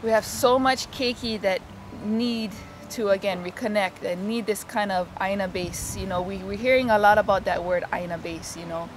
we have so much keiki that need to again reconnect and need this kind of aina base. You know, we're hearing a lot about that word aina base. You know,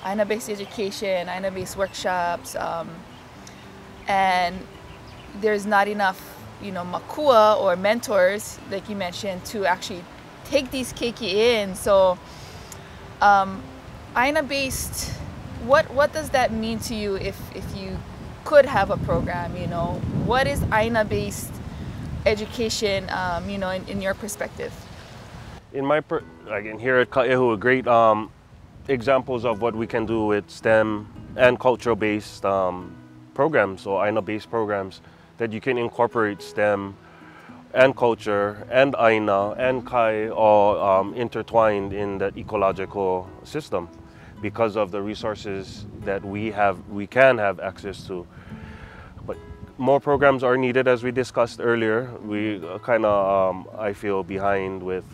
aina based education, aina based workshops, and there's not enough, you know, makua or mentors like you mentioned to actually take these keiki in. So aina based, what does that mean to you if you could have a program? You know, what is aina based education, you know, in your perspective? In my again here at Kaehu, great examples of what we can do with STEM and cultural based programs or aina based programs, that you can incorporate STEM and culture and aina and kai all intertwined in the ecological system because of the resources that we can have access to. But more programs are needed, as we discussed earlier. We kind of, I feel, behind with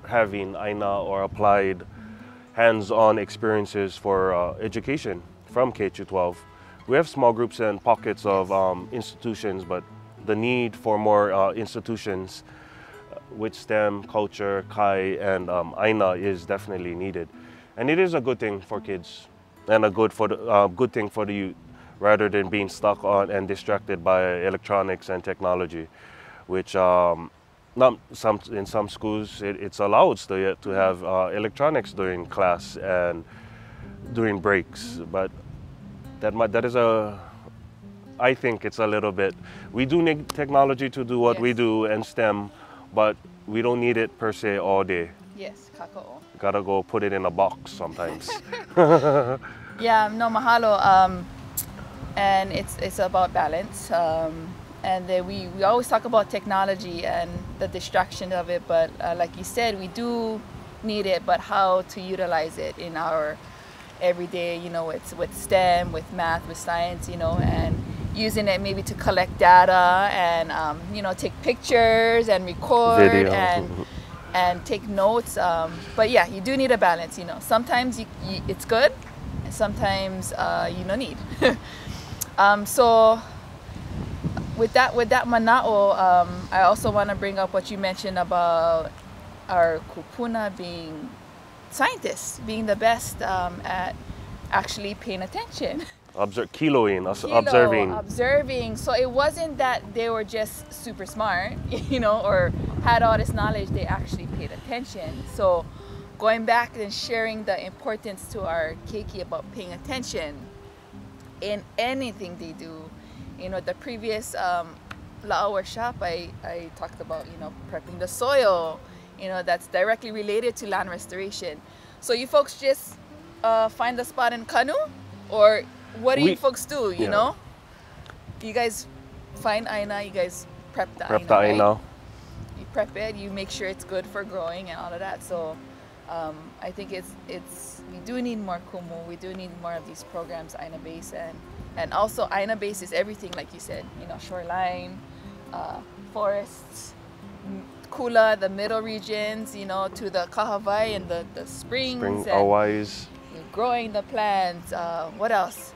having aina or applied hands-on experiences for education from K to 12. We have small groups and pockets of institutions, but the need for more institutions with STEM, culture, kai, and aina is definitely needed. And it is a good thing for kids and a good thing for the youth, rather than being stuck on and distracted by electronics and technology, which in some schools it's allowed to have electronics during class and during breaks, but that is I think it's a little bit, we do need technology to do what we do and STEM, but we don't need it per se all day. Yes, kakao. Gotta go put it in a box sometimes. Yeah, no, mahalo. And it's about balance. And then we always talk about technology and the distraction of it, but like you said, we do need it, but how to utilize it in our everyday, you know, it's with STEM, with math, with science, you know, and using it maybe to collect data and, you know, take pictures and record Video. and take notes. But yeah, you do need a balance, you know. Sometimes it's good, and sometimes you don't need. So with that manao, I also want to bring up what you mentioned about our kupuna being scientists, being the best at actually paying attention. Observing. So it wasn't that they were just super smart, you know, or had all this knowledge. They actually paid attention. So going back and sharing the importance to our keiki about paying attention in anything they do. You know, the previous La'o workshop, I talked about, you know, prepping the soil, you know, that's directly related to land restoration. So you folks just find the spot in canoe, or what do you folks do, you know? You guys find aina, you guys prep the aina, right? You prep it, you make sure it's good for growing and all of that. So I think we do need more kumu, we do need more of these programs, aina base, and also aina base is everything, like you said, you know, shoreline, forests, Kula, the middle regions, you know, to the Kahavai and the springs. And growing the plants, what else?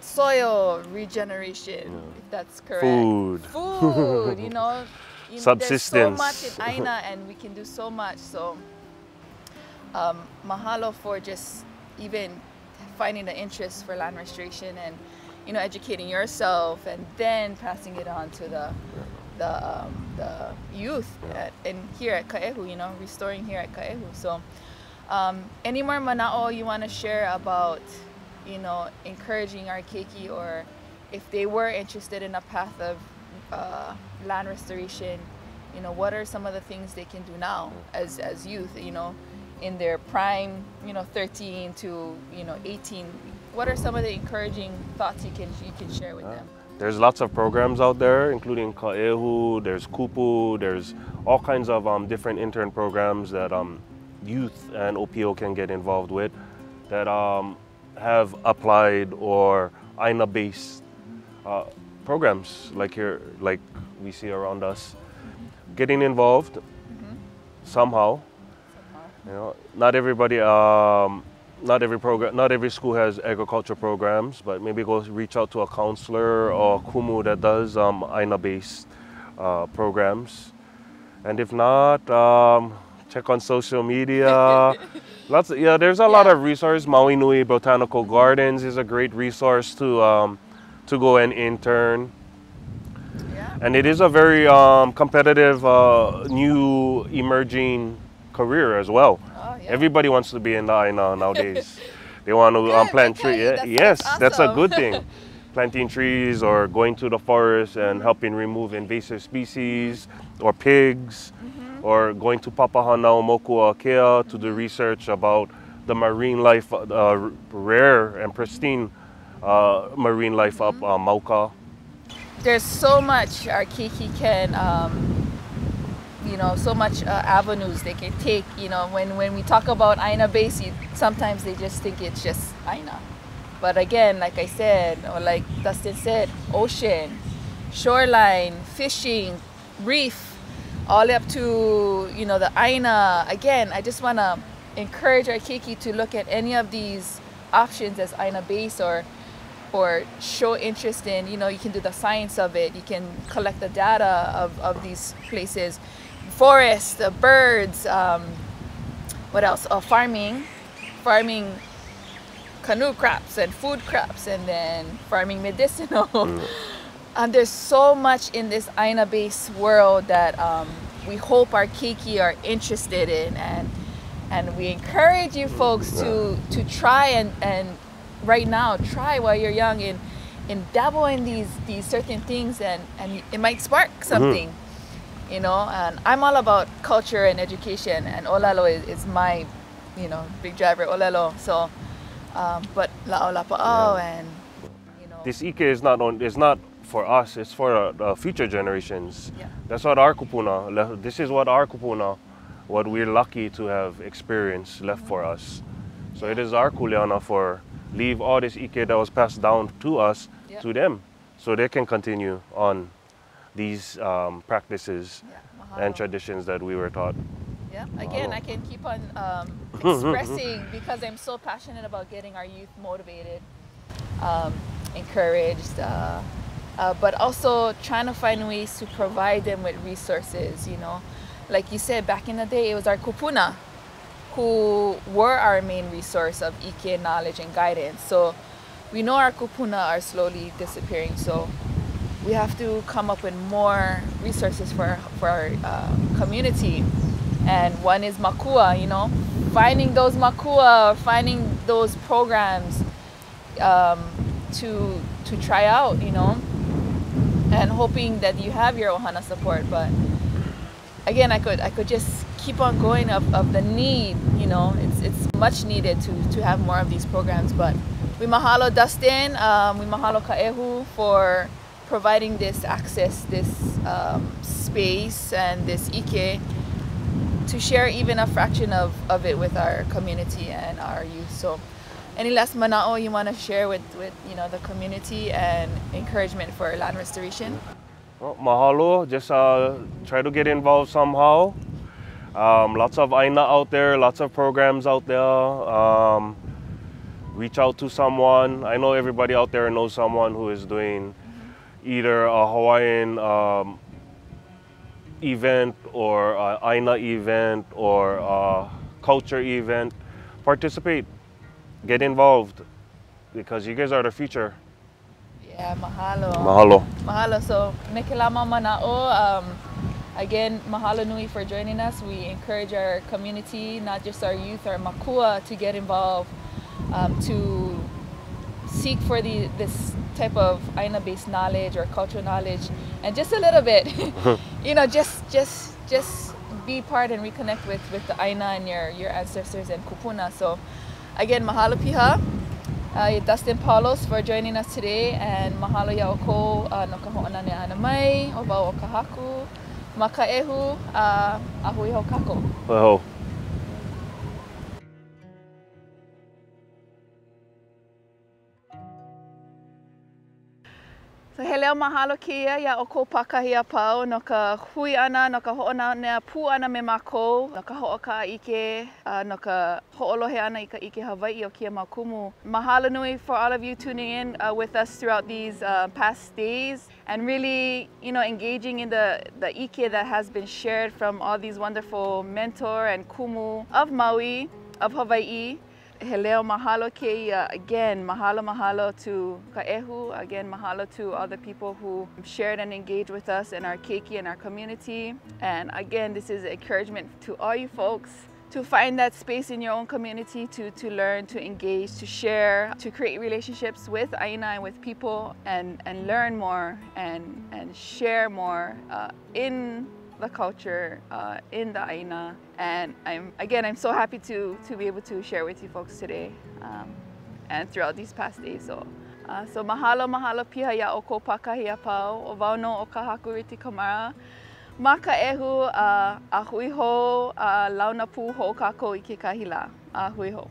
Soil regeneration, if that's correct. Food, you know. Subsistence. There's so much in aina and we can do so much. So mahalo for just even finding the interest for land restoration and, you know, educating yourself and then passing it on to the youth and here at Kaehu, you know, restoring here at Kaehu. So any more manao you want to share about, you know, encouraging our keiki, or if they were interested in a path of land restoration, you know, what are some of the things they can do now as youth, you know, in their prime, you know, 13 to, you know, 18? What are some of the encouraging thoughts you can share with them? There's lots of programs out there, including Kaehu, there's Kupu, there's all kinds of different intern programs that youth and OPO can get involved with that have applied or aina-based programs like we see around us. Getting involved somehow. You know, not everybody not every school has agriculture programs, but maybe go reach out to a counselor or kumu that does Aina-based programs. And if not, check on social media. There's a lot of resources. Maui Nui Botanical Gardens is a great resource to go and intern. Yeah. And it is a very competitive, new emerging career as well. Oh, yeah. Everybody wants to be in the Aina nowadays. They want to Good, plant good, trees. that's Yes, that's a awesome. good thing. Planting trees or going to the forest and helping remove invasive species or pigs, or going to Papahanao Mokuakea to do research about the marine life, rare and pristine marine life up Mauka. There's so much our Kiki can, so much avenues they can take. When we talk about Aina base, sometimes they just think it's just Aina. But again, like I said, or like Dustin said, ocean, shoreline, fishing, reef, all up to, the Aina. Again, I just want to encourage our Kiki to look at any of these options as Aina base, or show interest in, you can do the science of it. You can collect the data of these places. Forests, the birds, what else? Farming canoe crops and food crops, and then farming medicinal. There's so much in this Aina-based world that we hope our Kiki are interested in, and we encourage you folks to try and right now try while you're young and dabble in these certain things, and it might spark something. And I'm all about culture and education, and Olelo is my big driver, Olelo. So but La'o Lapa'o, and This Ike is not for us, it's for the future generations. Yeah. That's what our kupuna, this is what our kupuna, what we're lucky to have experienced left for us. So it is our kuleana for leave all this Ike that was passed down to us to them, so they can continue on these practices and traditions that we were taught. Yeah, again, I can keep on expressing because I'm so passionate about getting our youth motivated, encouraged, but also trying to find ways to provide them with resources. Like you said, back in the day, it was our kupuna who were our main resource of Ike knowledge and guidance. So we know our kupuna are slowly disappearing. So we have to come up with more resources for our community. And one is makua, finding those makua, finding those programs to try out, and hoping that you have your ohana support. But again, I could just keep on going of the need, it's much needed to have more of these programs. But we mahalo Dustin, we mahalo Kaehu for providing this access, this space, and this Ike to share even a fraction of it with our community and our youth. So any last mana'o you want to share with the community and encouragement for land restoration? Well, mahalo, just try to get involved somehow. Lots of Aina out there, lots of programs out there. Reach out to someone. I know everybody out there knows someone who is doing either a Hawaiian event or Aina event or culture event. Participate, get involved, because you guys are the future. Yeah, mahalo. Mahalo. Mahalo. So, mekilama mana'o. Again, mahalo nui for joining us. We encourage our community, not just our youth, our makua, to get involved, to seek for this type of Aina-based knowledge or cultural knowledge, and just a little bit, just be part and reconnect with the Aina and your ancestors and kupuna. So, again, mahalo piha. Dustin Palos for joining us today, and mahalo yaoko no ka ho'ona ne ana mai o wau o Kahaku. Makaehu, ahui ho kako. Ho. So he leo mahalo kia ia o ko pakahi a pau no ka hui ana, no ka ho'ona nea pu ana me mākou, no ka ho'oka ike, no ka ho'olohe ana I ka ike Hawaii o kia makumu. Mahalo nui for all of you tuning in with us throughout these past days and really, engaging in the ike that has been shared from all these wonderful mentor and kumu of Maui, of Hawaii. He leo mahalo keia, again, mahalo to Kaehu, again, mahalo to all the people who shared and engaged with us in our keiki and our community. And again, this is encouragement to all you folks to find that space in your own community to learn, to engage, to share, to create relationships with Aina and with people and learn more and share more in the culture, in the Aina. And I'm so happy to be able to share with you folks today and throughout these past days. So mahalo piha ia o ko pakahi a pau o wau no o Kahaku Riti Kamara. Ma ka ehu a hui ho launa pu ho kako I ke kahila. A hui ho.